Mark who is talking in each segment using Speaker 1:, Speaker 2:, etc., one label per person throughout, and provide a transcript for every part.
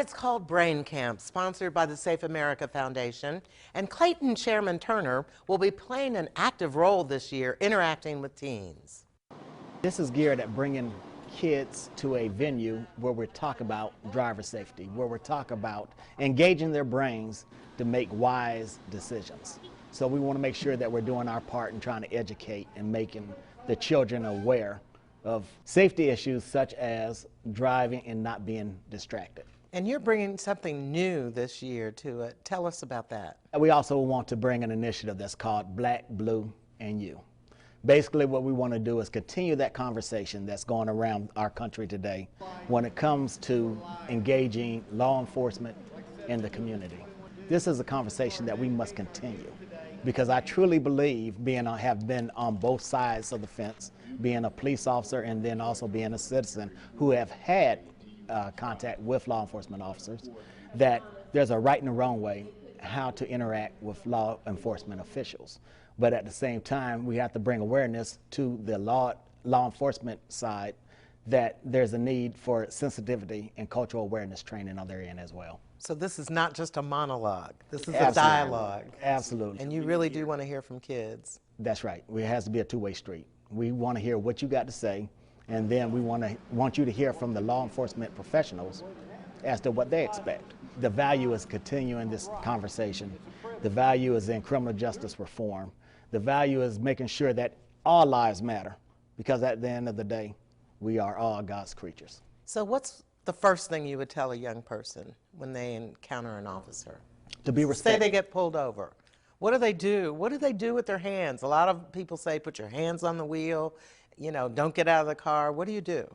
Speaker 1: it's called Brain Camp, sponsored by the Safe America Foundation. And Clayton Chairman Turner will be playing an active role this year, interacting with teens.
Speaker 2: This is geared at bringing kids to a venue where we talk about driver safety, where we talk about engaging their brains to make wise decisions. So we want to make sure that we're doing our part in trying to educate and making the children aware of safety issues such as driving and not being distracted.
Speaker 1: And you're bringing something new this year to it. Tell us about that.
Speaker 2: We also want to bring an initiative that's called Black, Blue, and You. Basically what we want to do is continue that conversation that's going around our country today when it comes to engaging law enforcement in the community. This is a conversation that we must continue because I truly believe, have been on both sides of the fence, being a police officer and then also being a citizen who have had contact with law enforcement officers, that there's a right and a wrong way how to interact with law enforcement officials. But at the same time, we have to bring awareness to the law enforcement side that there's a need for sensitivity and cultural awareness training on their end as well.
Speaker 1: So this is not just a monologue. This is
Speaker 2: Absolutely.
Speaker 1: a dialogue.
Speaker 2: Absolutely.
Speaker 1: And you really do want to hear from kids.
Speaker 2: That's right. It has to be a two-way street. We want to hear what you got to say, and then we want you to hear from the law enforcement professionals as to what they expect. The value is continuing this conversation. The value is in criminal justice reform. The value is making sure that all lives matter, because at the end of the day, we are all God's creatures.
Speaker 1: So what's the first thing you would tell a young person when they encounter an officer?
Speaker 2: To be respectful.
Speaker 1: Say they get pulled over. What do they do? What do they do with their hands? A lot of people say put your hands on the wheel, you know, don't get out of the car. What do you do?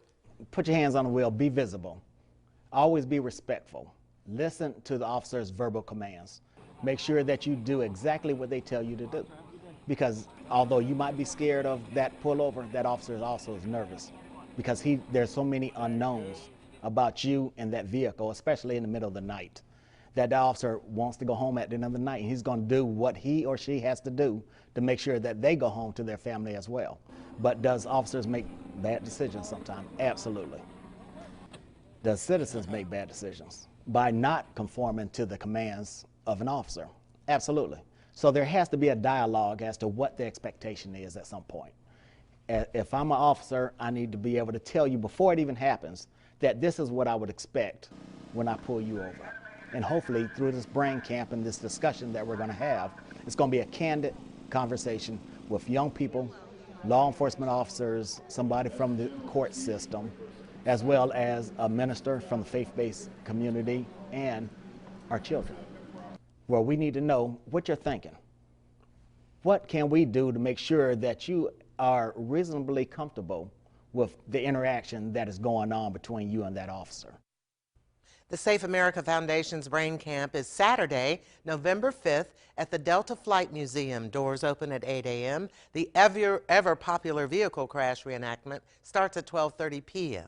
Speaker 2: Put your hands on the wheel, be visible. Always be respectful. Listen to the officer's verbal commands. Make sure that you do exactly what they tell you to do. Because although you might be scared of that pullover, that officer also is nervous because there's so many unknowns about you and that vehicle, especially in the middle of the night, that the officer wants to go home at the end of the night, and he's going to do what he or she has to do to make sure that they go home to their family as well. But does officers make bad decisions sometimes? Absolutely. Does citizens make bad decisions by not conforming to the commands of an officer? Absolutely. So there has to be a dialogue as to what the expectation is at some point. If I'm an officer, I need to be able to tell you before it even happens that this is what I would expect when I pull you over. And hopefully through this brain camp and this discussion that we're going to have, it's going to be a candid conversation with young people, law enforcement officers, somebody from the court system, as well as a minister from the faith-based community and our children. Well, we need to know what you're thinking. What can we do to make sure that you are reasonably comfortable with the interaction that is going on between you and that officer?
Speaker 1: The Safe America Foundation's Brain Camp is Saturday, November 5th at the Delta Flight Museum. Doors open at 8 a.m. The ever popular vehicle crash reenactment starts at 12:30 p.m.